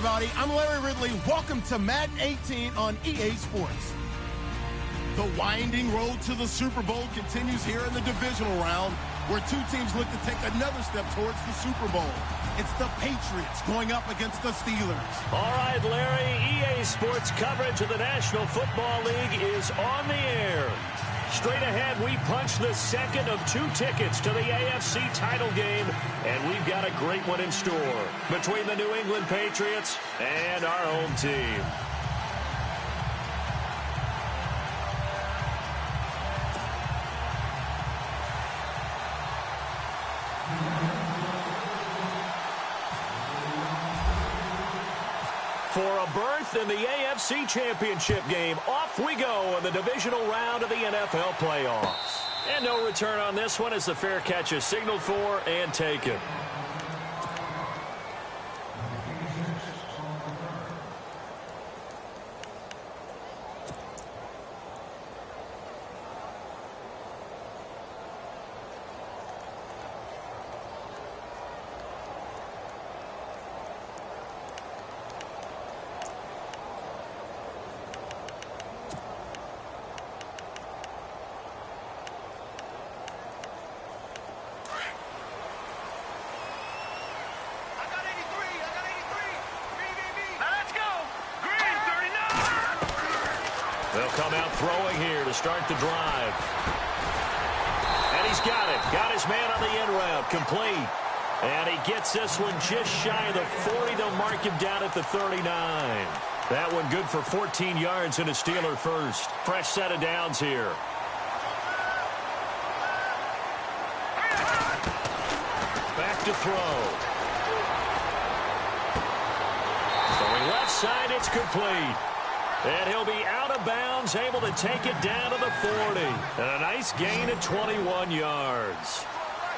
everybody. I'm Larry Ridley. Welcome to Madden 18 on EA Sports. The winding road to the Super Bowl continues here in the divisional round, where two teams look to take another step towards the Super Bowl. It's the Patriots going up against the Steelers. All right, Larry, EA Sports coverage of the National Football League is on the air. Straight ahead, we punch the second of two tickets to the AFC title game, and we've got a great one in store between the New England Patriots and our home team. For a berth in the AFC Championship game, off we go in the divisional round of the NFL playoffs. And no return on this one as the fair catch is signaled for and taken. They'll come out throwing here to start the drive. And he's got it. Got his man on the end route. Complete. And he gets this one just shy of the 40. They'll mark him down at the 39. That one good for 14 yards and a Steeler first. Fresh set of downs here. Back to throw. Throwing left side, it's complete. And he'll be out of bounds, able to take it down to the 40. And a nice gain of 21 yards.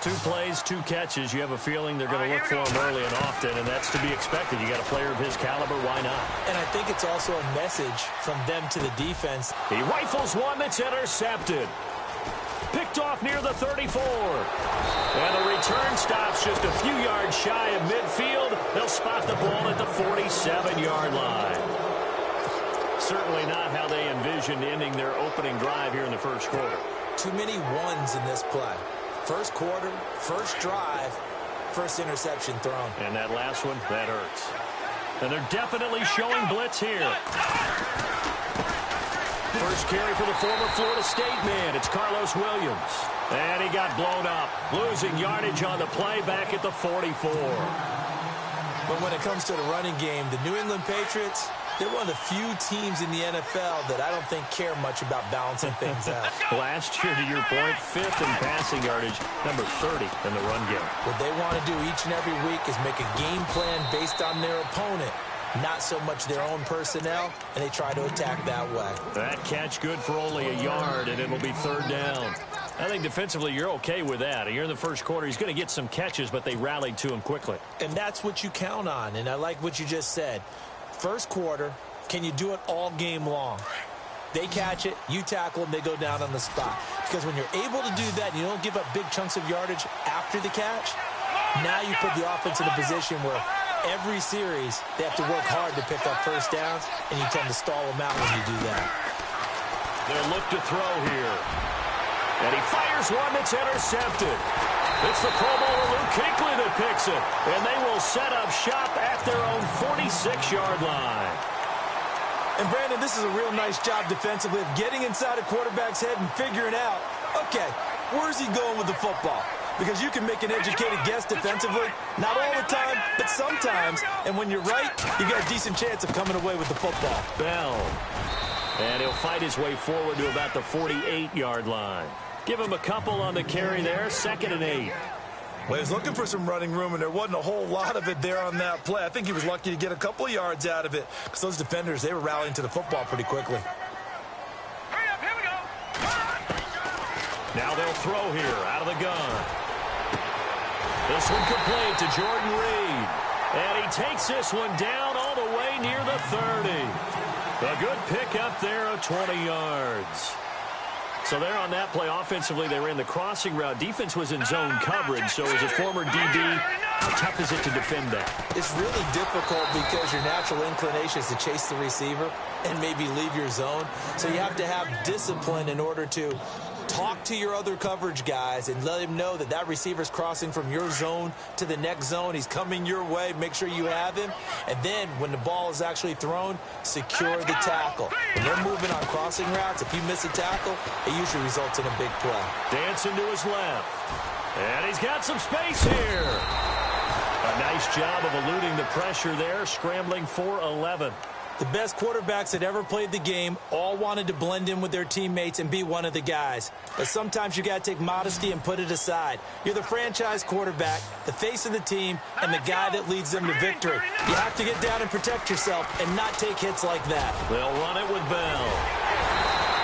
2 plays, 2 catches. You have a feeling they're going to look for him early and often, and that's to be expected. You got a player of his caliber, why not? And I think it's also a message from them to the defense. He rifles one that's intercepted. Picked off near the 34. And the return stops just a few yards shy of midfield. They'll spot the ball at the 47-yard line. Certainly not how they envisioned ending their opening drive here in the first quarter. Too many ones in this play. First quarter, first drive, first interception thrown. And that last one, that hurts. And they're definitely showing blitz here. First carry for the former Florida State man. It's Carlos Williams. And he got blown up, losing yardage on the play back at the 44. But when it comes to the running game, the New England Patriots, they're one of the few teams in the NFL that I don't think care much about balancing things out. Last year, to your point, 5th in passing yardage, number 30 in the run game. What they want to do each and every week is make a game plan based on their opponent, not so much their own personnel, and they try to attack that way. That catch good for only a yard, and it'll be 3rd down. I think defensively you're okay with that. Here in the first quarter, he's going to get some catches, but they rallied to him quickly. And that's what you count on, and I like what you just said. First quarter, can you do it all game long? They catch it, you tackle them, they go down on the spot. Because when you're able to do that and you don't give up big chunks of yardage after the catch, now you put the offense in a position where every series they have to work hard to pick up first downs, and you tend to stall them out when you do that. They'll look to throw here. And he fires one that's intercepted. It's the Pro Bowler Luke Kuechly that picks it. And they will set up shop at their own 46-yard line. And, Brandon, this is a real nice job defensively of getting inside a quarterback's head and figuring out, okay, where's he going with the football? Because you can make an educated guess defensively. Not all the time, but sometimes. And when you're right, you got a decent chance of coming away with the football. Bell. And he'll fight his way forward to about the 48-yard line. Give him a couple on the carry there, 2nd and 8. Well, he was looking for some running room, and there wasn't a whole lot of it there on that play. I think he was lucky to get a couple of yards out of it because those defenders, they were rallying to the football pretty quickly. Hurry up, here we go. Now they'll throw here out of the gun. This one complete to Jordan Reed. And he takes this one down all the way near the 30. A good pick up there of 20 yards. So there on that play, offensively, they ran the crossing route. Defense was in zone coverage. So as a former DB, how tough is it to defend that? It's really difficult because your natural inclination is to chase the receiver and maybe leave your zone. So you have to have discipline in order to talk to your other coverage guys and let him know that that receiver's crossing from your zone to the next zone. He's coming your way. Make sure you have him. And then when the ball is actually thrown, secure the tackle. When they're moving on crossing routes, if you miss a tackle, it usually results in a big play. Dancing to his left. And he's got some space here. A nice job of eluding the pressure there, scrambling for 11. The best quarterbacks that ever played the game all wanted to blend in with their teammates and be one of the guys. But sometimes you got to take modesty and put it aside. You're the franchise quarterback, the face of the team, and the guy that leads them to victory. You have to get down and protect yourself and not take hits like that. They'll run it with Bell.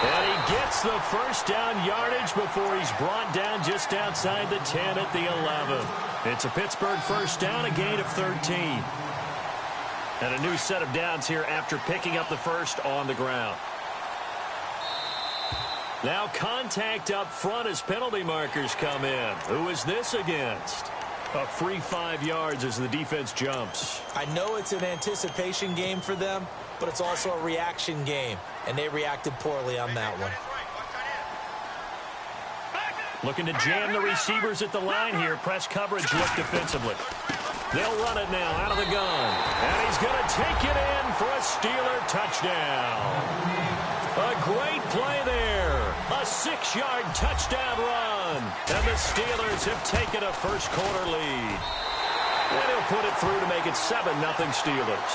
And he gets the first down yardage before he's brought down just outside the 10 at the 11. It's a Pittsburgh first down, a gain of 13. And a new set of downs here after picking up the first on the ground. Now contact up front as penalty markers come in. Who is this against? A free 5 yards as the defense jumps. I know it's an anticipation game for them, but it's also a reaction game, and they reacted poorly on that one. Looking to jam the receivers at the line here. Press coverage look defensively. They'll run it now out of the gun. And he's going to take it in for a Steeler touchdown. A great play there. A 6-yard touchdown run. And the Steelers have taken a first-quarter lead. And he'll put it through to make it 7-0 Steelers.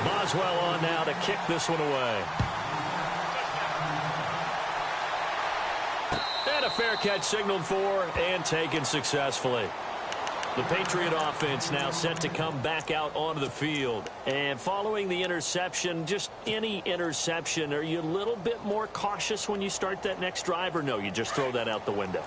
Boswell on now to kick this one away. And a fair catch signaled for and taken successfully. The Patriot offense now set to come back out onto the field. And following the interception, just any interception, are you a little bit more cautious when you start that next drive, or no, you just throw that out the window?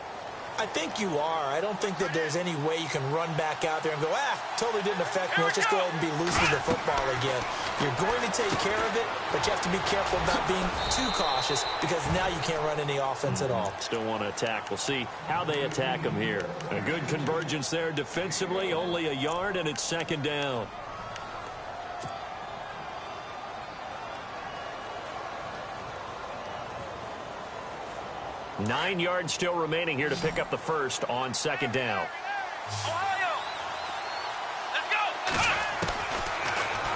I think you are. I don't think that there's any way you can run back out there and go, totally didn't affect me. Let's just go ahead and be loose with the football again. You're going to take care of it, but you have to be careful about being too cautious because now you can't run any offense at all. Still want to attack. We'll see how they attack them here. A good convergence there defensively, only a yard, and it's second down. Nine yards still remaining here to pick up the first on second down.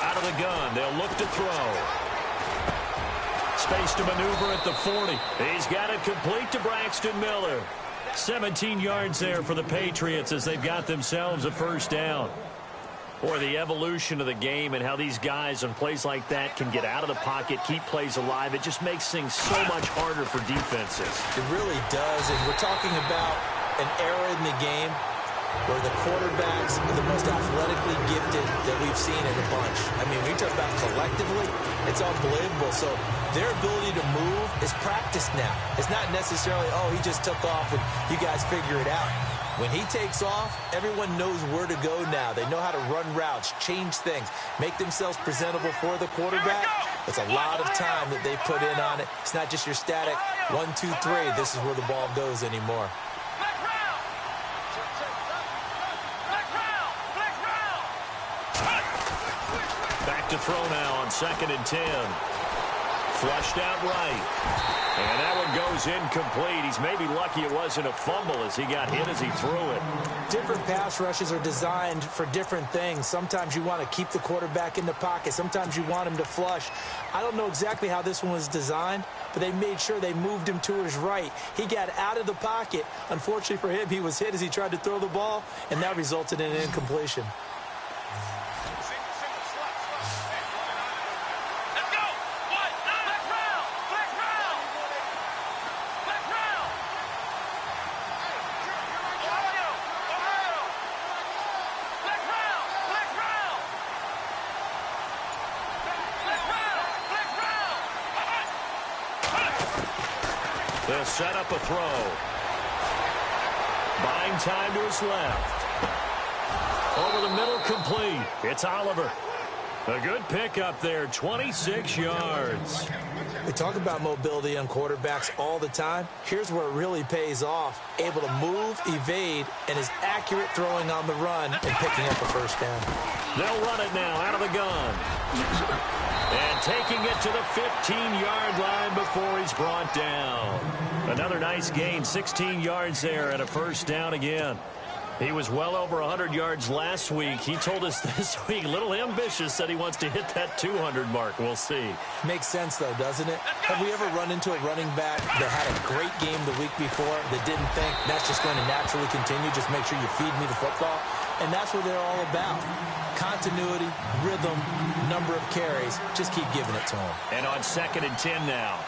Out of the gun, they'll look to throw. Space to maneuver at the 40. He's got it complete to Braxton Miller. 17 yards there for the Patriots as they've got themselves a first down. Or the evolution of the game and how these guys on plays like that can get out of the pocket, keep plays alive. It just makes things so much harder for defenses. It really does. And we're talking about an era in the game where the quarterbacks are the most athletically gifted that we've seen in a bunch. I mean, when you talk about collectively, it's unbelievable. So their ability to move is practiced now. It's not necessarily, he just took off and you guys figure it out. When he takes off, everyone knows where to go now. They know how to run routes, change things, make themselves presentable for the quarterback. It's a lot of time that they put in on it. It's not just your static 1, 2, 3. This is where the ball goes anymore. Back to throw now on 2nd and 10. Flushed out right. And that one goes incomplete. He's maybe lucky it wasn't a fumble as he got hit as he threw it. Different pass rushes are designed for different things. Sometimes you want to keep the quarterback in the pocket. Sometimes you want him to flush. I don't know exactly how this one was designed, but they made sure they moved him to his right. He got out of the pocket. Unfortunately for him, he was hit as he tried to throw the ball, and that resulted in an incompletion. They'll set up a throw. Buying time to his left. Over the middle, complete. It's Oliver. A good pickup there, 26 yards. We talk about mobility on quarterbacks all the time. Here's where it really pays off. Able to move, evade, and is accurate throwing on the run and picking up a first down. They'll run it now out of the gun. And taking it to the 15-yard line before he's brought down. Another nice gain, 16 yards there and a first down again. He was well over 100 yards last week. He told us this week, a little ambitious, said he wants to hit that 200 mark. We'll see. Makes sense, though, doesn't it? Have we ever run into a running back that had a great game the week before that didn't think that's just going to naturally continue? Just make sure you feed me the football. And that's what they're all about. Continuity, rhythm, number of carries. Just keep giving it to them. And on 2nd and 10 now.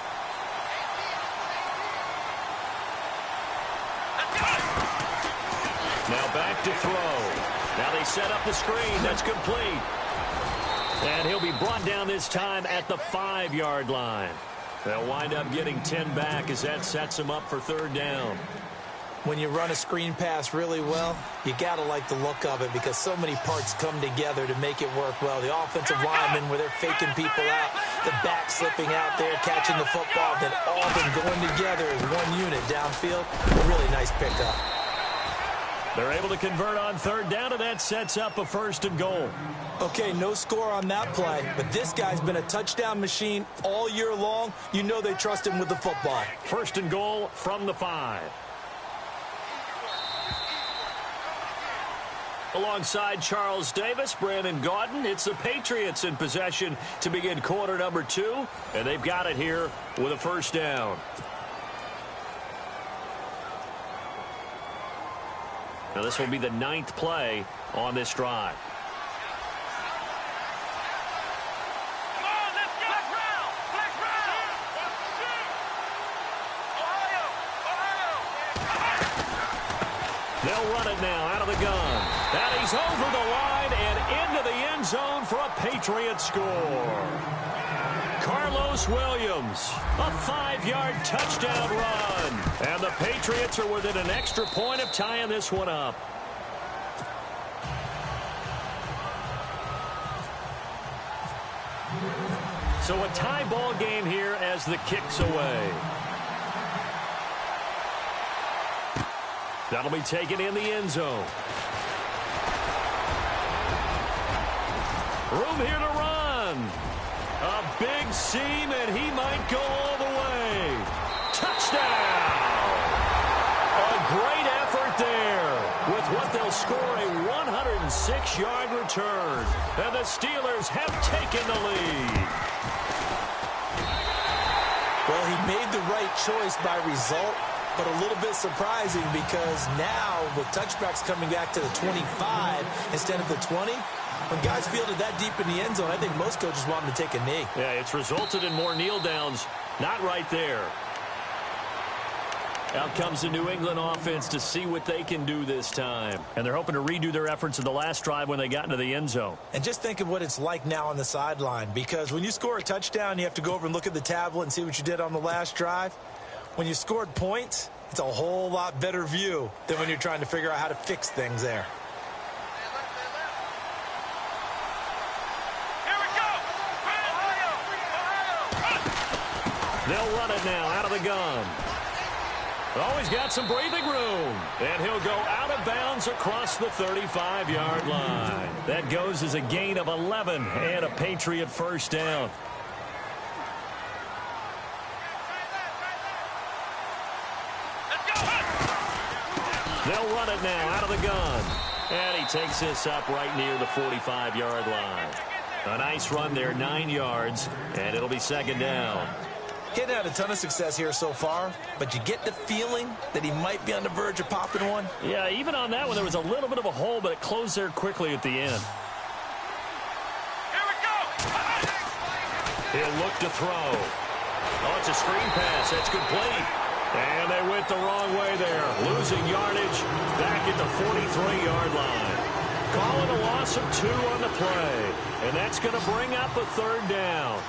Now back to throw. Now they set up the screen. That's complete. And he'll be brought down this time at the 5-yard line. They'll wind up getting 10 back as that sets him up for 3rd down. When you run a screen pass really well, you got to like the look of it because so many parts come together to make it work well. The offensive linemen where they're faking people out, the back slipping out there, catching the football, then all of them going together as one unit downfield. A really nice pickup. They're able to convert on 3rd down, and that sets up a 1st and goal. Okay, no score on that play, but this guy's been a touchdown machine all year long. You know they trust him with the football. 1st and goal from the 5. Alongside Charles Davis, Brandon Gaudin, it's the Patriots in possession to begin quarter number 2, and they've got it here with a 1st down. Now this will be the 9th play on this drive. Come on, let's go. Flex round. Ohio. They'll run it now out of the gun. And he's over the line and into the end zone for a Patriot score. Carlos Williams, a 5-yard touchdown run. And the Patriots are within an extra point of tying this one up. So a tie ball game here as the kick's away. That'll be taken in the end zone. Room here to run. A big seam, and he might go all the way. Touchdown! A great effort there with what they'll score a 106-yard return. And the Steelers have taken the lead. Well, he made the right choice by result, but a little bit surprising because now with touchbacks coming back to the 25 instead of the 20, when guys fielded that deep in the end zone, I think most coaches want him to take a knee. Yeah, it's resulted in more kneel downs. Not right there. Out comes the New England offense to see what they can do this time. And they're hoping to redo their efforts in the last drive when they got into the end zone. And just think of what it's like now on the sideline, because when you score a touchdown, you have to go over and look at the tablet and see what you did on the last drive. When you scored points, it's a whole lot better view than when you're trying to figure out how to fix things there. They'll run it now out of the gun. Oh, he's got some breathing room. And he'll go out of bounds across the 35-yard line. That goes as a gain of 11 and a Patriot first down. They'll run it now out of the gun. And he takes this up right near the 45-yard line. A nice run there, 9 yards, and it'll be second down. He hadn't had a ton of success here so far, but you get the feeling that he might be on the verge of popping one. Yeah, even on that one, there was a little bit of a hole, but it closed there quickly at the end. Here we go. He'll look to throw. Oh, it's a screen pass. That's complete. And they went the wrong way there, losing yardage back at the 43-yard line. Calling a loss of 2 on the play, and that's going to bring up a third down.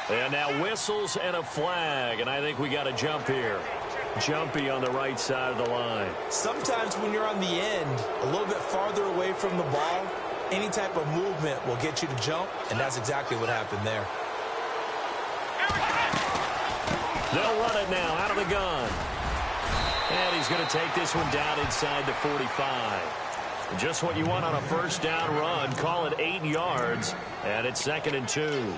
And now whistles and a flag, and I think we got a jump here. Jumpy on the right side of the line. Sometimes when you're on the end, a little bit farther away from the ball, any type of movement will get you to jump, and that's exactly what happened there. They'll run it now out of the gun. And he's going to take this one down inside the 45. Just what you want on a first down run. Call it 8 yards, and it's 2nd and 2.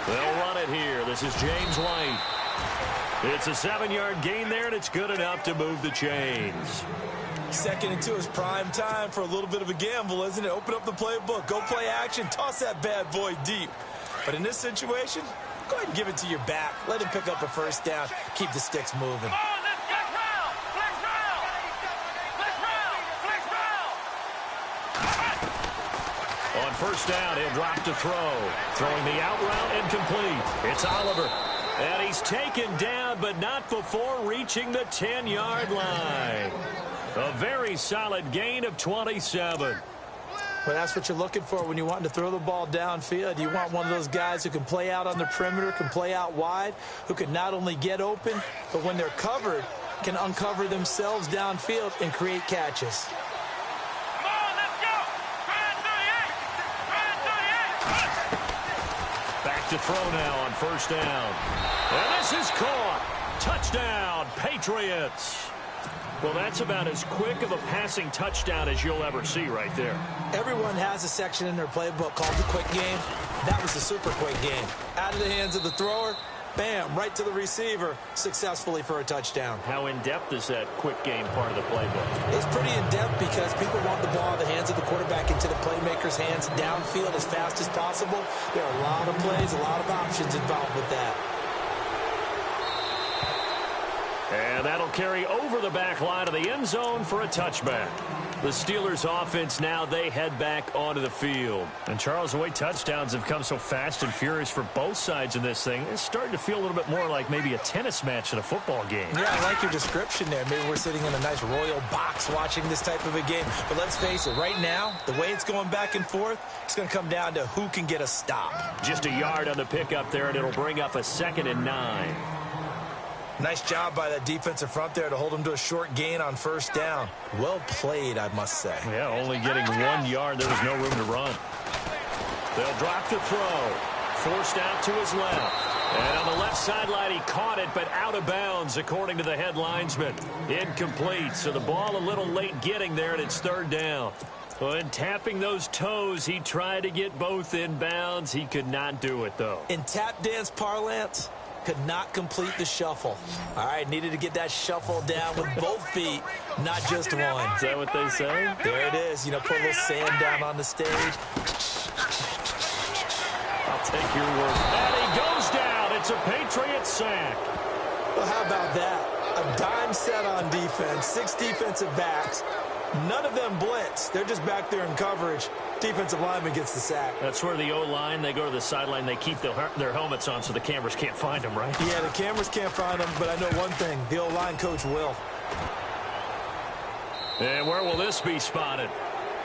They'll run it here. This is James White. It's a 7-yard gain there, and it's good enough to move the chains. 2nd and 2 is prime time for a little bit of a gamble, isn't it? Open up the playbook, go play action, toss that bad boy deep. But in this situation, go ahead and give it to your back. Let him pick up a first down. Keep the sticks moving. On first down, he'll drop to throw. Throwing the out route and complete. It's Oliver. And he's taken down, but not before reaching the 10-yard line. A very solid gain of 27. Well, that's what you're looking for when you want to throw the ball downfield. You want one of those guys who can play out on the perimeter, can play out wide, who can not only get open, but when they're covered, can uncover themselves downfield and create catches. To throw now on first down. And this is caught. Touchdown, Patriots. Well, that's about as quick of a passing touchdown as you'll ever see right there. Everyone has a section in their playbook called the quick game. That was the super quick game. Out of the hands of the thrower, bam, right to the receiver, successfully for a touchdown. How in-depth is that quick game part of the playbook? It's pretty in-depth because people want the ball in the hands of the quarterback into the playmaker's hands downfield as fast as possible. There are a lot of plays, a lot of options involved with that. And that'll carry over the back line of the end zone for a touchback. The Steelers offense now, they head back onto the field. And Charles, the way touchdowns have come so fast and furious for both sides in this thing, it's starting to feel a little bit more like maybe a tennis match than a football game. Yeah, I like your description there. Maybe we're sitting in a nice royal box watching this type of a game. But let's face it, right now, the way it's going back and forth, it's going to come down to who can get a stop. Just a yard on the pickup there, and it'll bring up a 2nd and 9. Nice job by that defensive front there to hold him to a short gain on first down. Well played, I must say. Yeah, only getting 1 yard. There was no room to run. They'll drop to throw. Forced out to his left. And on the left sideline, he caught it, but out of bounds, according to the head linesman. Incomplete, so the ball a little late getting there, and it's 3rd down. When tapping those toes, he tried to get both in bounds. He could not do it, though. In tap dance parlance, could not complete the shuffle. All right, needed to get that shuffle down with both feet, not just one. Is that what they say? There it is. You know, put a little sand down on the stage. I'll take your word. And he goes down. It's a Patriot sack. Well, how about that? A dime set on defense, 6 defensive backs. None of them blitz. They're just back there in coverage. Defensive lineman gets the sack. That's where the O-line, they go to the sideline, they keep their helmets on so the cameras can't find them, right? Yeah, the cameras can't find them, but I know one thing. The O-line coach will. And where will this be spotted?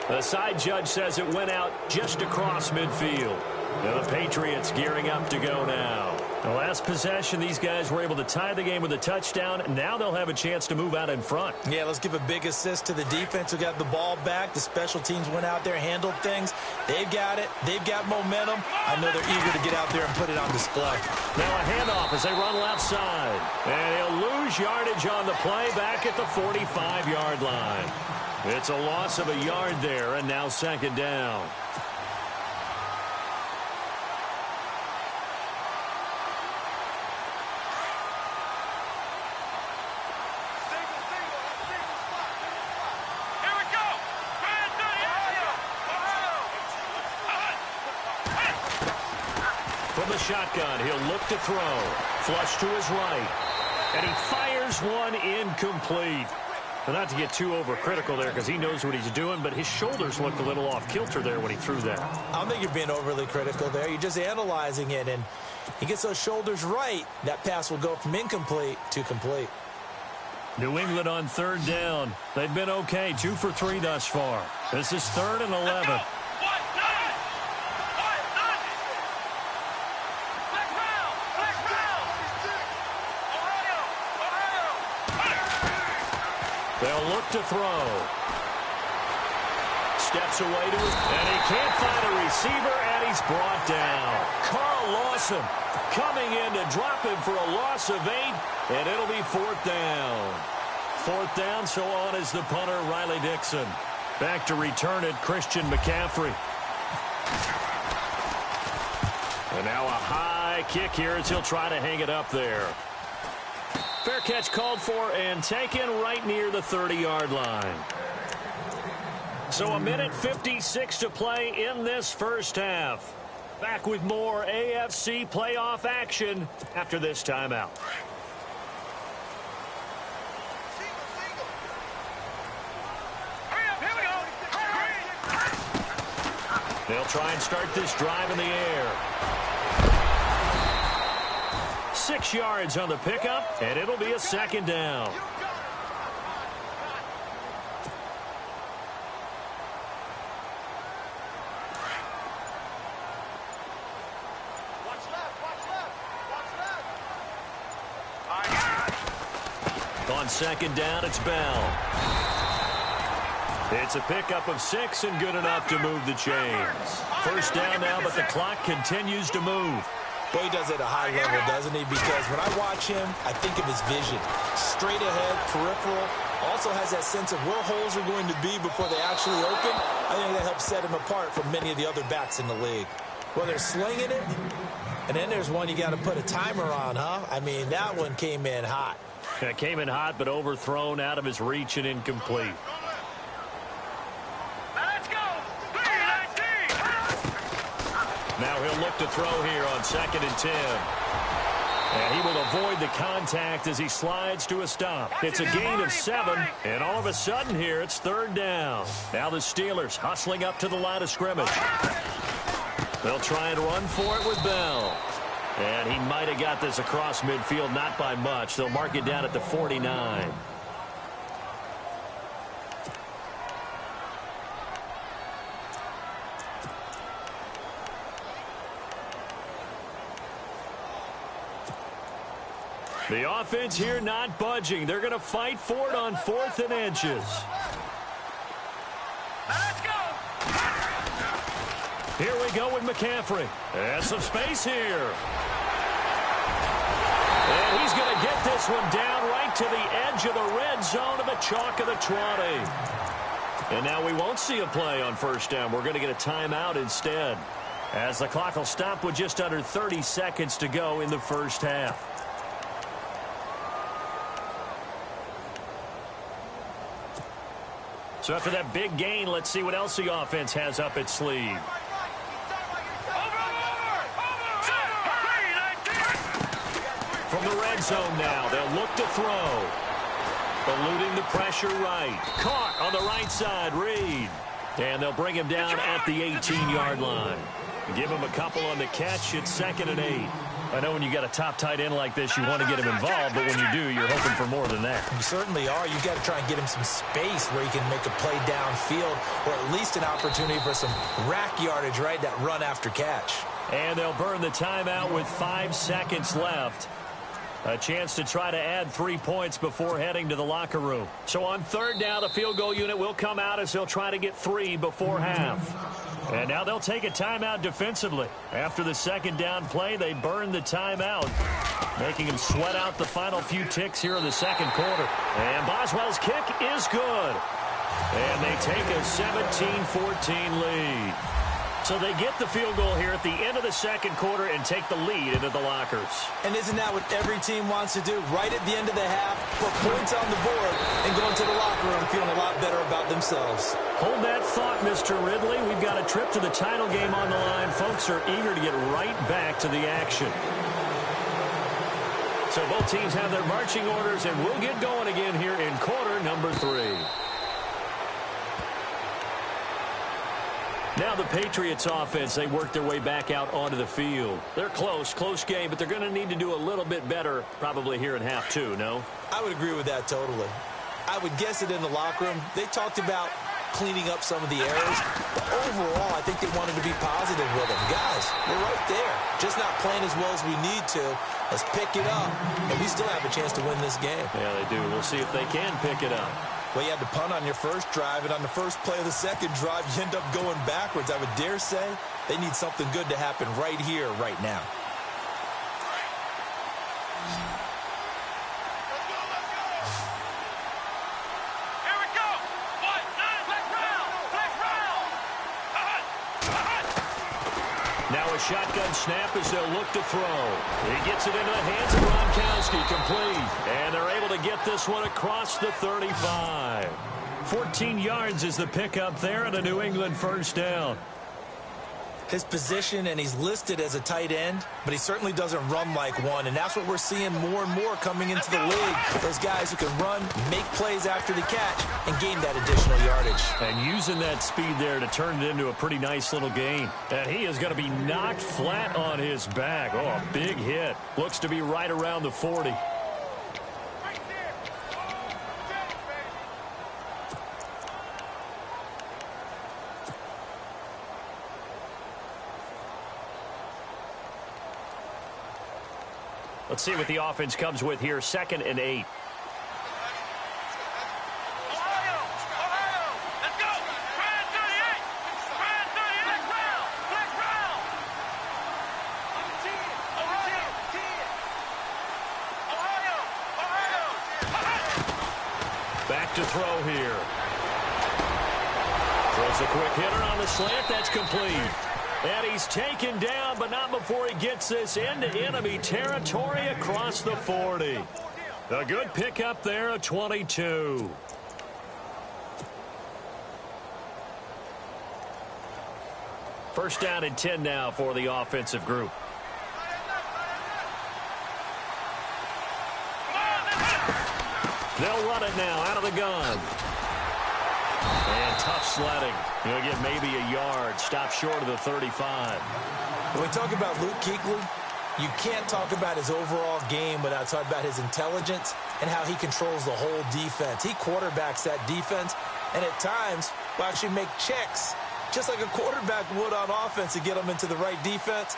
The side judge says it went out just across midfield. Now the Patriots gearing up to go now. The last possession, these guys were able to tie the game with a touchdown. Now they'll have a chance to move out in front. Yeah, let's give a big assist to the defense who got the ball back. The special teams went out there, handled things. They've got it. They've got momentum. I know they're eager to get out there and put it on display. Now a handoff as they run left side. And he'll lose yardage on the play back at the 45-yard line. It's a loss of a yard there, and now 2nd down. From the shotgun, he'll look to throw. Flush to his right. And he fires one incomplete. But not to get too overcritical there because he knows what he's doing, but his shoulders looked a little off kilter there when he threw that. I don't think you're being overly critical there. You're just analyzing it, and he gets those shoulders right. That pass will go from incomplete to complete. New England on third down. They've been okay, 2 for 3 thus far. This is 3rd and 11. They'll look to throw. Steps away to it, and he can't find a receiver, and he's brought down. Carl Lawson coming in to drop him for a loss of 8, and it'll be 4th down. 4th down, so on is the punter, Riley Dixon. Back to return it, Christian McCaffrey. And now a high kick here as he'll try to hang it up there. Fair catch called for and taken right near the 30-yard line. So 1:56 to play in this first half. Back with more AFC playoff action after this timeout. They'll try and start this drive in the air. 6 yards on the pickup, and it'll be a 2nd down. On 2nd down, it's Bell. It's a pickup of 6 and good enough to move the chains. 1st down now, but the clock continues to move. Well, he does it at a high level, doesn't he? Because when I watch him, I think of his vision. Straight ahead, peripheral. Also has that sense of where holes are going to be before they actually open. I think that helps set him apart from many of the other backs in the league. Well, they're slinging it, and then there's one you got to put a timer on, huh? I mean, that one came in hot. It came in hot, but overthrown out of his reach and incomplete. Now he'll look to throw here on 2nd and 10. And he will avoid the contact as he slides to a stop. It's a gain of 7, and all of a sudden here it's 3rd down. Now the Steelers hustling up to the line of scrimmage. They'll try and run for it with Bell. And he might have got this across midfield, not by much. They'll mark it down at the 49. The offense here not budging. They're going to fight for it on 4th and inches. Let's go. Here we go with McCaffrey. And some space here. And he's going to get this one down right to the edge of the red zone of the chalk of the 20. And now we won't see a play on 1st down. We're going to get a timeout instead, as the clock will stop with just under 30 seconds to go in the first half. So after that big gain, let's see what else the offense has up its sleeve. From the red zone now, they'll look to throw. Eluding the pressure right. Caught on the right side, Reed. And they'll bring him down at the 18-yard line. Give him a couple on the catch. It's 2nd and 8. I know when you got a top tight end like this, you want to get him involved, but when you do, you're hoping for more than that. You certainly are. You've got to try and get him some space where he can make a play downfield, or at least an opportunity for some rack yardage, right? That run after catch. And they'll burn the timeout with 5 seconds left. A chance to try to add 3 points before heading to the locker room. So on 3rd down, the field goal unit will come out as they'll try to get 3 before half. And now they'll take a timeout defensively. After the 2nd down play, they burn the timeout, making him sweat out the final few ticks here in the 2nd quarter. And Boswell's kick is good. And they take a 17-14 lead. So they get the field goal here at the end of the 2nd quarter and take the lead into the lockers. And isn't that what every team wants to do? Right at the end of the half, put points on the board and go into the locker room feeling a lot better about themselves. Hold that thought, Mr. Ridley. We've got a trip to the title game on the line. Folks are eager to get right back to the action. So both teams have their marching orders, and we'll get going again here in quarter number 3. Now the Patriots offense, they work their way back out onto the field. They're close game, but they're going to need to do a little bit better probably here in half 2, no? I would agree with that totally. I would guess it in the locker room. They talked about cleaning up some of the errors, but overall, I think they wanted to be positive with them. Guys, we're right there. Just not playing as well as we need to. Let's pick it up, and we still have a chance to win this game. Yeah, they do. We'll see if they can pick it up. Well, you had to punt on your first drive, and on the first play of the second drive, you end up going backwards. I would dare say they need something good to happen right here, right now. Here we go. What? Flex round. Flex round. Now a shotgun snap as they'll look to throw. He gets it into the hands of Gronkowski, complete. And they're able to get this one across the 35. 14 yards is the pickup there and a New England first down. His position, and he's listed as a tight end, but he certainly doesn't run like one, and that's what we're seeing more and more coming into the league. Those guys who can run, make plays after the catch, and gain that additional yardage. And using that speed there to turn it into a pretty nice little gain. And he is going to be knocked flat on his back. Oh, a big hit. Looks to be right around the 40. Let's see what the offense comes with here. 2nd and 8. Ohio. Let's go. Brand 38. Brand 38. Flex round. Ohio. Back to throw here. Throws a quick hitter on the slant. That's complete. And he's taken down, but not before he gets this into enemy territory across the 40. A good pickup there, a 22. First down and 10 now for the offensive group. They'll run it now out of the gun. And tough sledding. He'll get maybe a yard. Stop short of the 35. When we talk about Luke Kuechly, you can't talk about his overall game without talking about his intelligence and how he controls the whole defense. He quarterbacks that defense, and at times will actually make checks, just like a quarterback would on offense to get them into the right defense.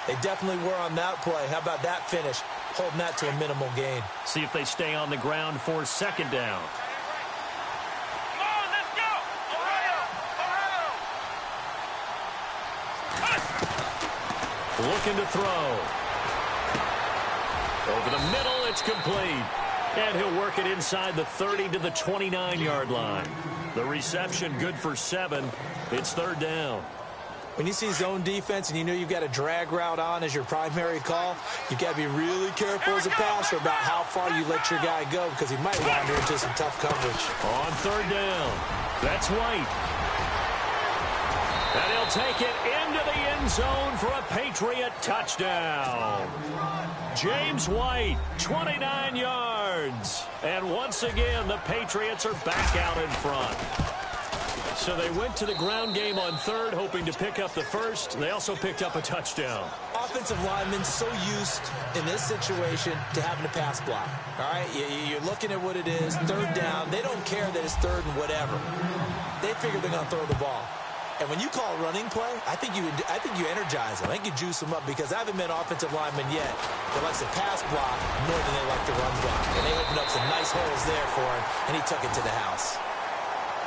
They definitely were on that play. How about that finish? Holding that to a minimal gain. See if they stay on the ground for 2nd down. Looking to throw. Over the middle, it's complete. And he'll work it inside the 30 to the 29-yard line. The reception good for 7. It's 3rd down. When you see zone defense and you know you've got a drag route on as your primary call, you've got to be really careful as a passer about how far you let your guy go because he might wander into some tough coverage. On 3rd down, that's White. And he'll take it into the end zone for a Patriot touchdown. James White, 29 yards. And once again, the Patriots are back out in front. So they went to the ground game on 3rd, hoping to pick up the first. They also picked up a touchdown. Offensive linemen so used in this situation to having to pass block. All right, you're looking at what it is, 3rd down. They don't care that it's 3rd and whatever. They figure they're going to throw the ball. And when you call a running play, I think you energize them. I think you juice them up because I haven't met offensive linemen yet that likes to pass block more than they like to run block. And they opened up some nice holes there for him, and he took it to the house.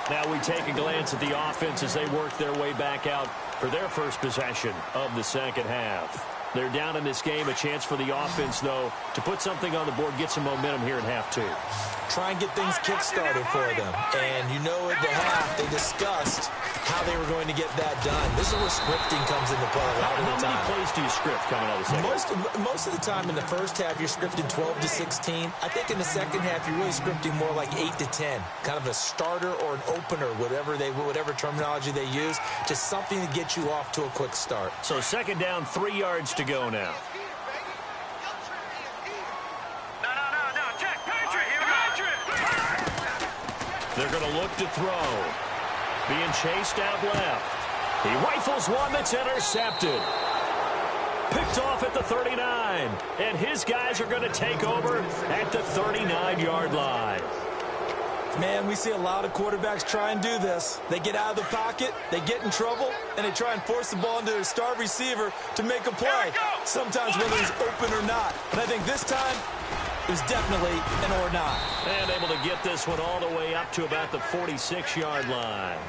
Now we take a glance at the offense as they work their way back out for their first possession of the 2nd half. They're down in this game. A chance for the offense, though, to put something on the board, get some momentum here in half 2. Try and get things kick-started for them. And you know at the half, they discussed how they were going to get that done. This is where scripting comes into play a lot of the time. How many plays do you script coming out of the second? Most of the time in the first half, you're scripting 12 to 16. I think in the second half, you're really scripting more like 8 to 10. Kind of a starter or an opener, whatever terminology they use. Just something to get you off to a quick start. So 2nd down, 3 yards to go now. They're going to look to throw. Being chased out left. He rifles one that's intercepted. Picked off at the 39. And his guys are going to take over at the 39-yard line. Man, we see a lot of quarterbacks try and do this. They get out of the pocket, they get in trouble, and they try and force the ball into their star receiver to make a play. Sometimes whether he's open or not. And I think this time, it was definitely an or not. And able to get this one all the way up to about the 46-yard line.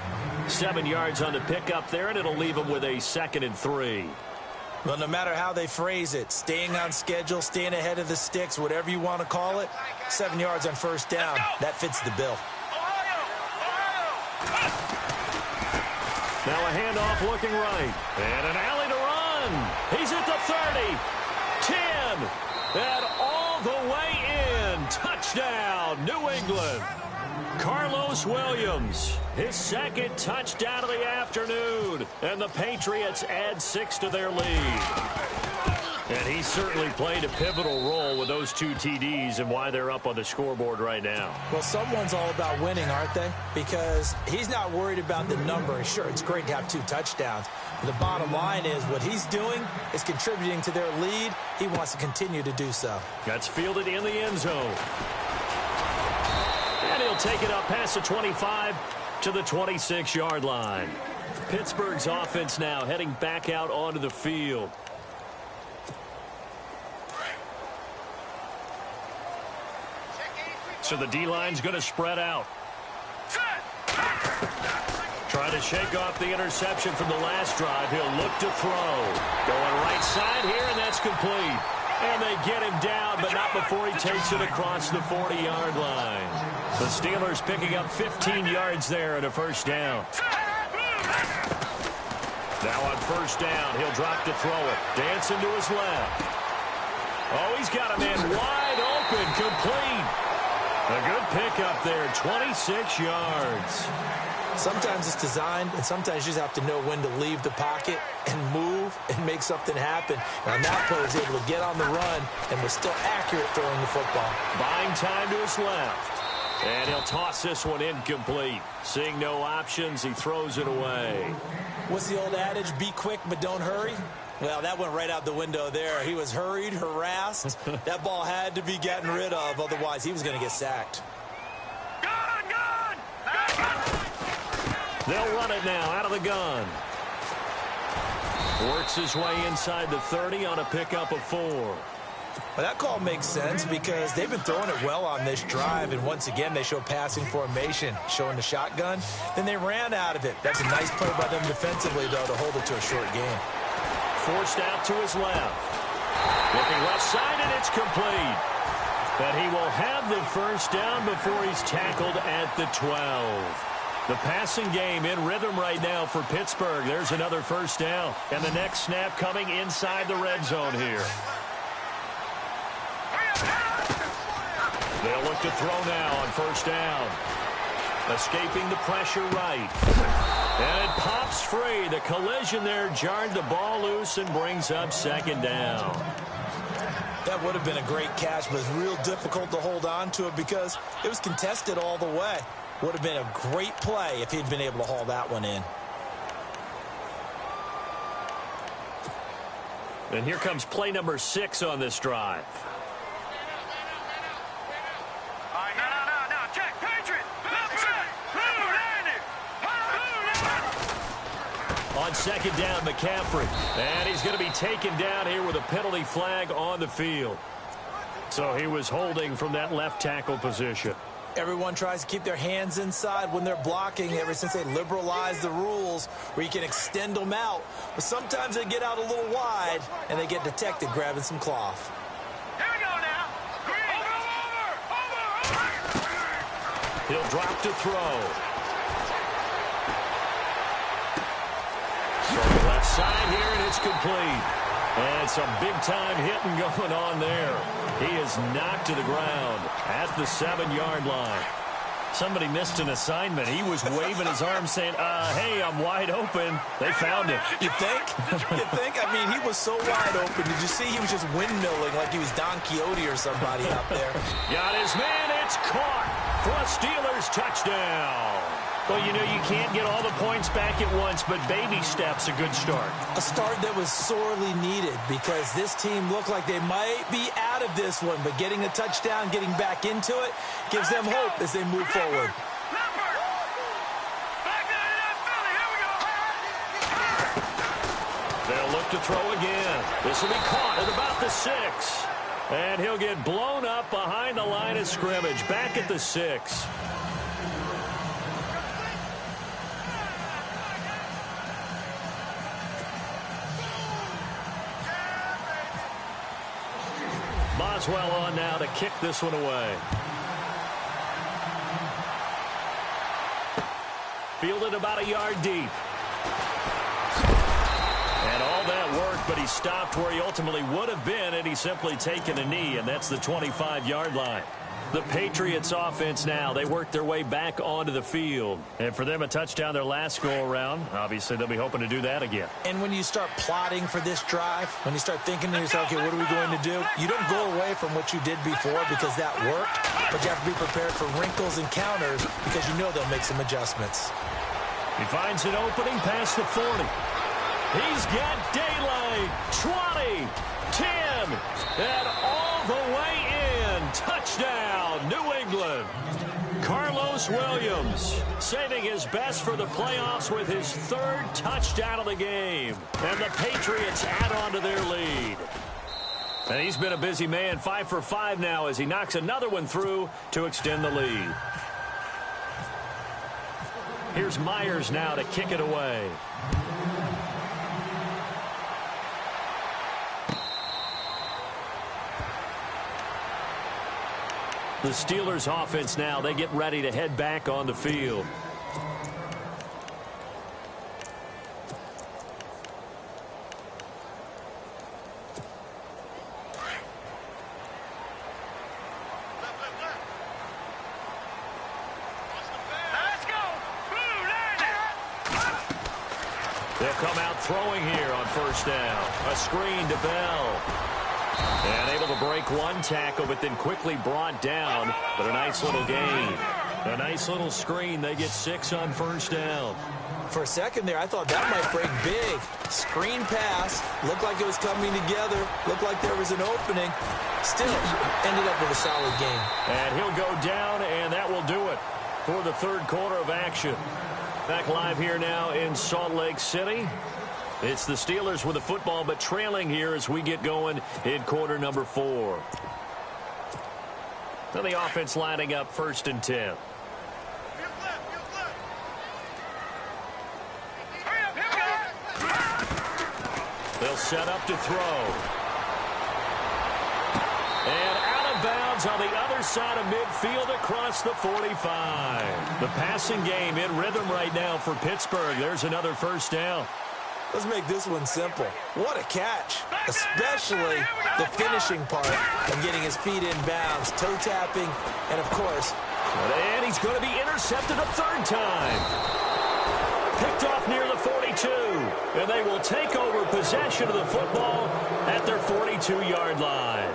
7 yards on the pickup there, and it'll leave him with a 2nd and 3. Well, no matter how they phrase it, staying on schedule, staying ahead of the sticks, whatever you want to call it, 7 yards on first down, that fits the bill. Now a handoff looking right. And an alley to run. He's at the 30, 10, and all the way in. Touchdown, New England. Carlos Williams, his 2nd touchdown of the afternoon. And the Patriots add 6 to their lead. And he certainly played a pivotal role with those 2 TDs and why they're up on the scoreboard right now. Well, someone's all about winning, aren't they? Because he's not worried about the number. Sure, it's great to have 2 touchdowns. But the bottom line is what he's doing is contributing to their lead. He wants to continue to do so. That's fielded in the end zone. And he'll take it up past the 25 to the 26-yard line. Pittsburgh's offense now heading back out onto the field. So the D-line's going to spread out. Trying to shake off the interception from the last drive. He'll look to throw. Going right side here, and that's complete. And they get him down, but not before he takes it across the 40-yard line. The Steelers picking up 15 yards there and a first down. Now on first down, he'll drop to throw it. Dancing to his left. Oh, he's got a man wide open, complete. A good pickup there, 26 yards. Sometimes it's designed, and sometimes you just have to know when to leave the pocket and move and make something happen. And on that play, he was able to get on the run and was still accurate throwing the football. Buying time to his left. And he'll toss this one incomplete. Seeing no options, he throws it away. What's the old adage? Be quick, but don't hurry. Well, that went right out the window there. He was hurried, harassed. That ball had to be gotten rid of. Otherwise, he was going to get sacked. They'll run it now out of the gun. Works his way inside the 30 on a pickup of 4. Well, that call makes sense because they've been throwing it well on this drive, and once again, they show passing formation, showing the shotgun. Then they ran out of it. That's a nice play by them defensively, though, to hold it to a short game. Forced out to his left. Looking left side, and it's complete. But he will have the first down before he's tackled at the 12. The passing game in rhythm right now for Pittsburgh. There's another first down. And the next snap coming inside the red zone here. They'll look to throw now on first down. Escaping the pressure right. And it pops free. The collision there jarred the ball loose and brings up second down. That would have been a great catch, but it's real difficult to hold on to it because it was contested all the way. Would have been a great play if he'd been able to haul that one in. And here comes play number 6 on this drive. On second down, McCaffrey. And he's going to be taken down here with a penalty flag on the field. So he was holding from that left tackle position. Everyone tries to keep their hands inside when they're blocking ever since they liberalized the rules where you can extend them out. But sometimes they get out a little wide and they get detected grabbing some cloth. Here we go now. Over. He'll drop to throw. From the left side here, and it's complete. And some big-time hitting going on there. He is knocked to the ground at the 7-yard line. Somebody missed an assignment. He was waving his arm saying, hey, I'm wide open. They found him. You think? You think? I mean, he was so wide open. Did you see he was just windmilling like he was Don Quixote or somebody out there? Got his man. It's caught. for a Steelers touchdown. Well, you know, you can't get all the points back at once, but baby steps, a good start. A start that was sorely needed because this team looked like they might be out of this one, but getting a touchdown, getting back into it, gives them hope as they move forward. They'll look to throw again. This will be caught at about the 6. And he'll get blown up behind the line of scrimmage, back at the 6. Boswell on now to kick this one away. Fielded about a yard deep. And all that worked, but he stopped where he ultimately would have been, and he's simply taken a knee, and that's the 25-yard line. The Patriots offense now, they work their way back onto the field. And for them, a touchdown their last go-around. Obviously, they'll be hoping to do that again. And when you start plotting for this drive, when you start thinking to yourself, okay, what are we going to do? You don't go away from what you did before because that worked, but you have to be prepared for wrinkles and counters because you know they'll make some adjustments. He finds an opening past the 40. He's got daylight. 20, 10, and all the way in. Touchdown, New England. Carlos Williams saving his best for the playoffs with his 3rd touchdown of the game. And the Patriots add on to their lead. And he's been a busy man, 5 for 5 now as he knocks another one through to extend the lead. Here's Myers now to kick it away. The Steelers offense now, they get ready to head back on the field. They'll come out throwing here on first down. A screen to Bell. And able to break one tackle, but then quickly brought down. But a nice little gain. A nice little screen. They get 6 on first down. For a second there, I thought that might break big. Screen pass. Looked like it was coming together. Looked like there was an opening. Still, ended up with a solid game. And he'll go down, and that will do it for the 3rd quarter of action. Back live here now in Salt Lake City. It's the Steelers with the football, but trailing here as we get going in quarter number 4. So the offense lining up 1st and 10. They'll set up to throw. And out of bounds on the other side of midfield across the 45. The passing game in rhythm right now for Pittsburgh. There's another first down. Let's make this one simple. What a catch, especially the finishing part of getting his feet in bounds, toe tapping, and of course. And he's going to be intercepted a 3rd time. Picked off near the 42. And they will take over possession of the football at their 42-yard line.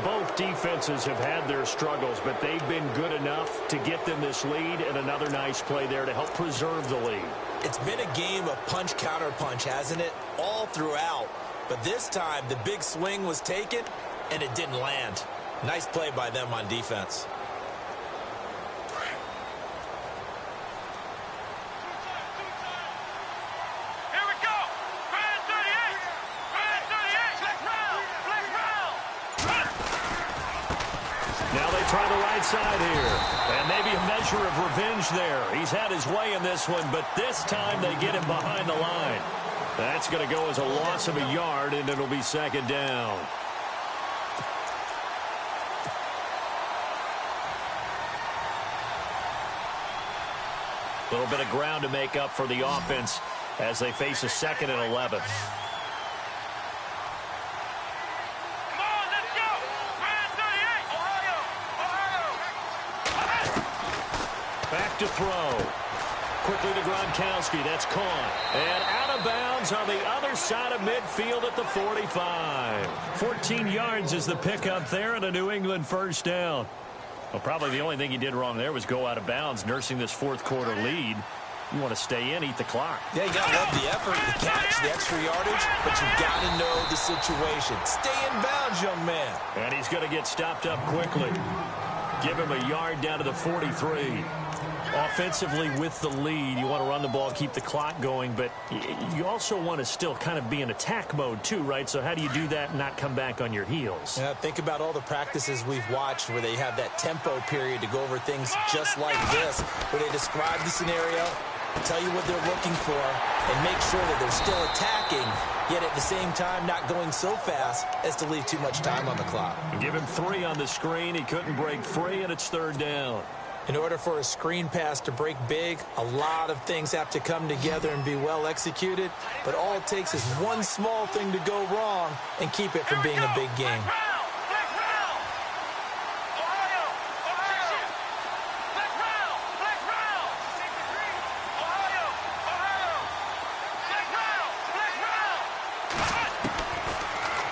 Both defenses have had their struggles, but they've been good enough to get them this lead, and another nice play there to help preserve the lead. It's been a game of punch-counter-punch, hasn't it? All throughout. But this time, the big swing was taken, and it didn't land. Nice play by them on defense. Try the right side here. And maybe a measure of revenge there. He's had his way in this one, but this time they get him behind the line. That's going to go as a loss of a yard, and it'll be 2nd down. A little bit of ground to make up for the offense as they face a 2nd and 11. Back to throw. Quickly to Gronkowski. That's caught. And out of bounds on the other side of midfield at the 45. 14 yards is the pickup there and a New England first down. Well, probably the only thing he did wrong there was go out of bounds, nursing this fourth quarter lead. You want to stay in, eat the clock. Yeah, you got to love the effort, the catch, the extra yardage, but you got to know the situation. Stay in bounds, young man. And he's going to get stopped up quickly. Give him a yard down to the 43. Offensively with the lead, you want to run the ball, keep the clock going, but you also want to still kind of be in attack mode too, right? So how do you do that and not come back on your heels? Yeah, think about all the practices we've watched where they have that tempo period to go over things just like this, where they describe the scenario, tell you what they're looking for, and make sure that they're still attacking, yet at the same time not going so fast as to leave too much time on the clock. Give him 3 on the screen. He couldn't break free, and it's 3rd down. In order for a screen pass to break big, a lot of things have to come together and be well executed, but all it takes is one small thing to go wrong and keep it from being a big game.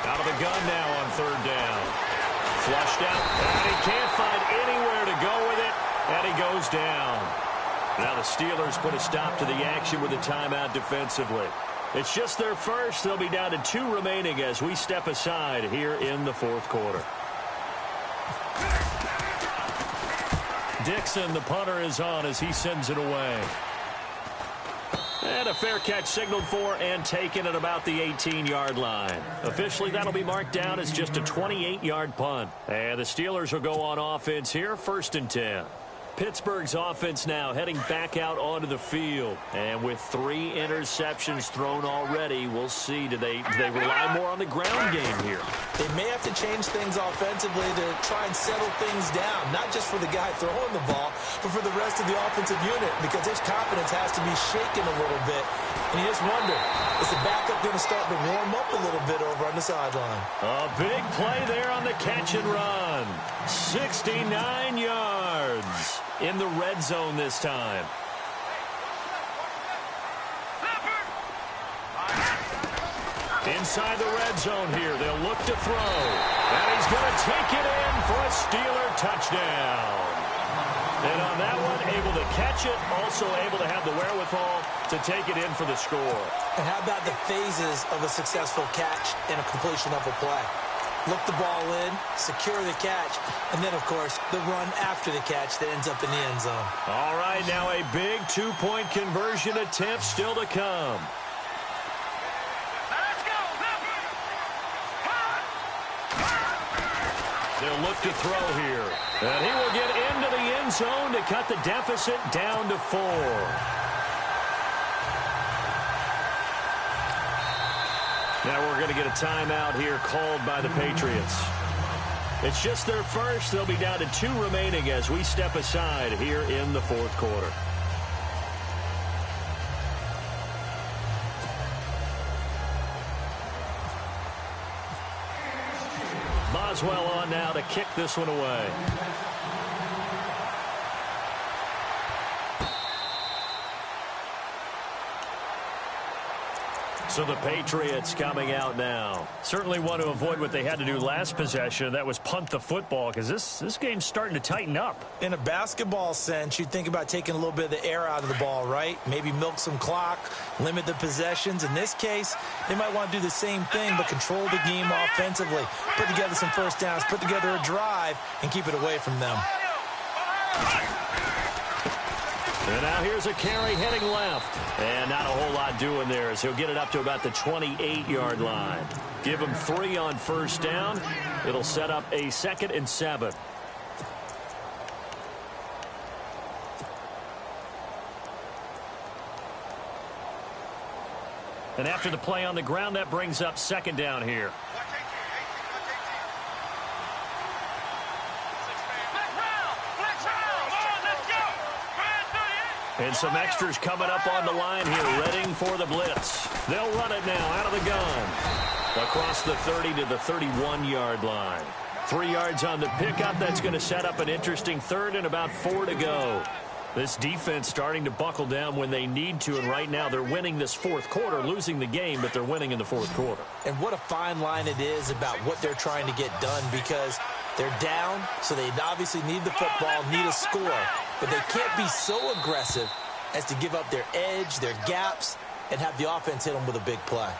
Out of the gun now on 3rd down. Flushed out, and he can't find anywhere to go with it. And he goes down. Now the Steelers put a stop to the action with a timeout defensively. It's just their first. They'll be down to 2 remaining as we step aside here in the 4th quarter. Dixon, the punter, is on as he sends it away. And a fair catch signaled for and taken at about the 18-yard line. Officially, that'll be marked down as just a 28-yard punt. And the Steelers will go on offense here, 1st and 10. Pittsburgh's offense now heading back out onto the field. And with 3 interceptions thrown already, we'll see. Do they rely more on the ground game here? They may have to change things offensively to try and settle things down, not just for the guy throwing the ball, but for the rest of the offensive unit, because his confidence has to be shaken a little bit. And you just wonder, is the backup going to start to warm up a little bit over on the sideline? A big play there on the catch and run. 69 yards. In the red zone this time. Inside the red zone here. They'll look to throw. And he's going to take it in for a Steeler touchdown. And on that one, able to catch it. Also able to have the wherewithal to take it in for the score. And how about the phases of a successful catch and a completion of a play? Look the ball in, secure the catch, and then, of course, the run after the catch that ends up in the end zone. All right, now a big 2-point conversion attempt still to come. Let's go. They'll look to throw here. And he will get into the end zone to cut the deficit down to 4. Now we're going to get a timeout here called by the Patriots. It's just their first. They'll be down to 2 remaining as we step aside here in the 4th quarter. Boswell on now to kick this one away. So the Patriots coming out now. Certainly want to avoid what they had to do last possession. That was punt the football, because this game's starting to tighten up. In a basketball sense, you think about taking a little bit of the air out of the ball, right? Maybe milk some clock, limit the possessions. In this case, they might want to do the same thing, but control the game offensively. Put together some first downs, put together a drive, and keep it away from them. And now here's a carry heading left. And not a whole lot doing there as he'll get it up to about the 28-yard line. Give him 3 on first down. It'll set up a 2nd and 7. And after the play on the ground, that brings up 2nd down here. And some extras coming up on the line here, readying for the blitz. They'll run it now out of the gun. Across the 30 to the 31-yard line. 3 yards on the pickup. That's going to set up an interesting 3rd and about 4 to go. This defense starting to buckle down when they need to, and right now they're winning this 4th quarter, losing the game, but they're winning in the 4th quarter. And what a fine line it is about what they're trying to get done, because They're down, so they obviously need the football, need a score, but they can't be so aggressive as to give up their edge, their gaps, and have the offense hit them with a big play.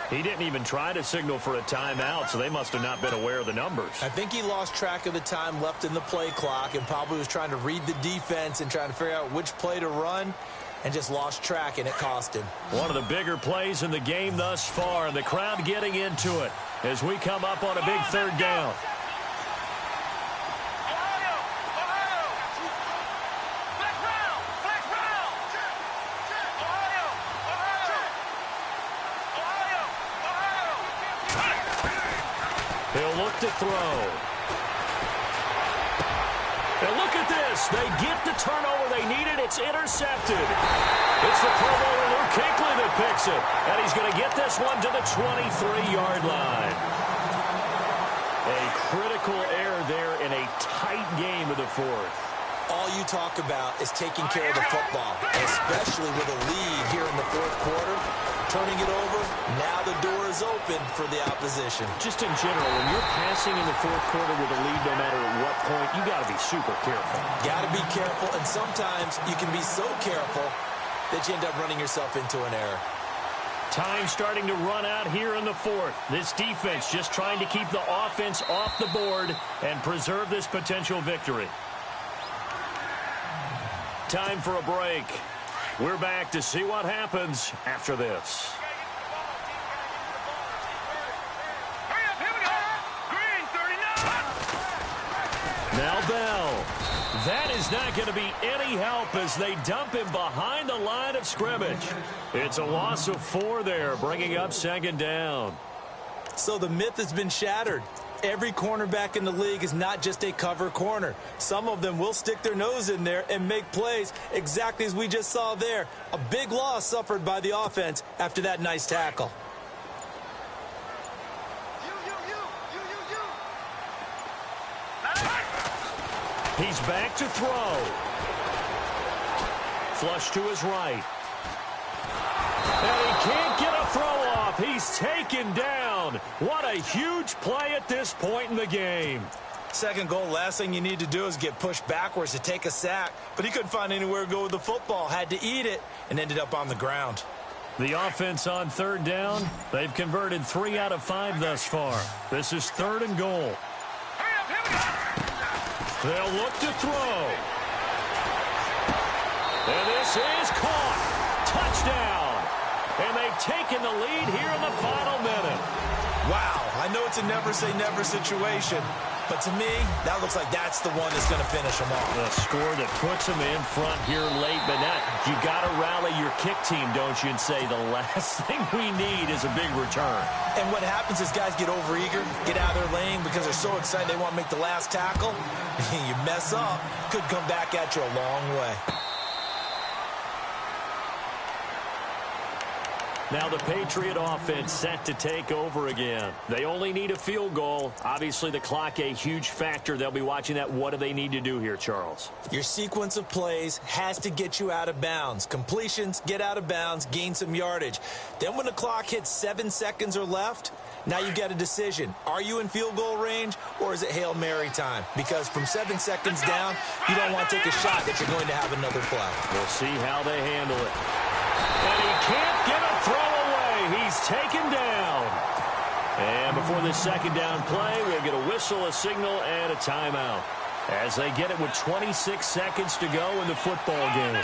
He didn't even try to signal for a timeout, so they must have not been aware of the numbers. I think he lost track of the time left in the play clock and probably was trying to read the defense and trying to figure out which play to run and just lost track, and it cost him. One of the bigger plays in the game thus far, and the crowd getting into it as we come up on a big third down. He'll look to throw. And look at this. They get the turnover they needed. It's intercepted. It's the Pro Bowler Luke Kuechly that picks it. And he's going to get this one to the 23-yard line. A critical error there in a tight game of the fourth. All you talk about is taking care of the football, especially with a lead here in the fourth quarter. Turning it over, now the door is open for the opposition. Just in general, when you're passing in the fourth quarter with a lead, no matter at what point, you got to be super careful. Got to be careful, and sometimes you can be so careful that you end up running yourself into an error. Time starting to run out here in the fourth. This defense just trying to keep the offense off the board and preserve this potential victory. Time for a break. We're back to see what happens after this. Now Bell. That is not going to be any help as they dump him behind the line of scrimmage. It's a loss of 4 there, bringing up second down. So the myth has been shattered. Every cornerback in the league is not just a cover corner. Some of them will stick their nose in there and make plays exactly as we just saw there. A big loss suffered by the offense after that nice tackle. He's back to throw. Flush to his right. And he can't get a throw off. He's taken down. What a huge play at this point in the game. Second goal, last thing you need to do is get pushed backwards to take a sack. But he couldn't find anywhere to go with the football. Had to eat it and ended up on the ground. The offense on third down. They've converted 3 out of 5 thus far. This is 3rd and goal. They'll look to throw. And this is caught. Touchdown. And they've taken the lead here in the final minute. Wow, I know it's a never-say-never situation, but to me, that looks like that's the one that's going to finish them off. The score that puts them in front here late, but now you got to rally your kick team, don't you, and say the last thing we need is a big return. And what happens is guys get overeager, get out of their lane because they're so excited they want to make the last tackle. You mess up, could come back at you a long way. Now the Patriot offense set to take over again. They only need a field goal. Obviously, the clock a huge factor. They'll be watching that. What do they need to do here, Charles? Your sequence of plays has to get you out of bounds. Completions, get out of bounds, gain some yardage. Then when the clock hits 7 seconds or left, now you get a decision. Are you in field goal range or is it Hail Mary time? Because from 7 seconds down, you don't want to take a shot that you're going to have another play. We'll see how they handle it. And he can't get a throw away. He's taken down. And before this second down play, we'll get a whistle, a signal, and a timeout as they get it with 26 seconds to go in the football game.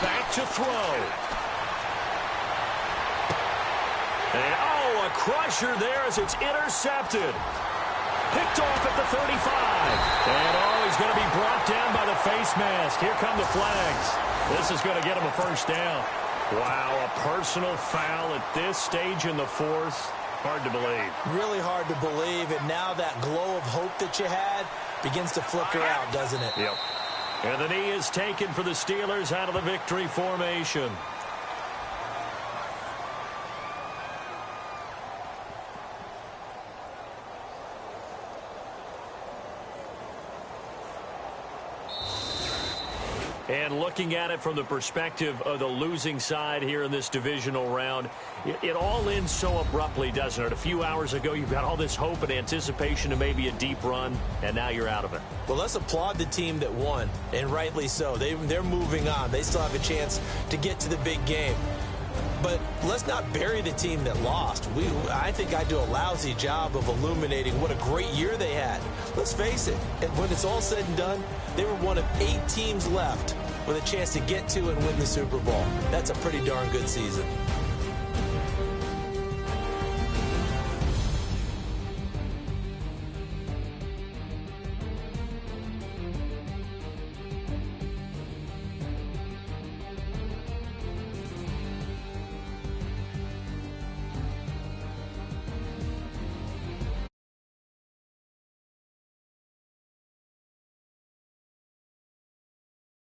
Back to throw. And, oh, a crusher there as it's intercepted. Picked off at the 35. And, oh, he's going to be brought down by the face mask. Here come the flags. This is going to get him a first down. Wow, a personal foul at this stage in the fourth. Hard to believe. Really hard to believe. And now that glow of hope that you had begins to flicker out, doesn't it? Yep. And the knee is taken for the Steelers out of the victory formation. And looking at it from the perspective of the losing side here in this divisional round, it all ends so abruptly, doesn't it? A few hours ago, you've got all this hope and anticipation of maybe a deep run, and now you're out of it. Well, let's applaud the team that won, and rightly so. They're moving on. They still have a chance to get to the big game. But let's not bury the team that lost. I think I do a lousy job of illuminating what a great year they had. Let's face it, when it's all said and done, they were one of 8 teams left with a chance to get to and win the Super Bowl. That's a pretty darn good season.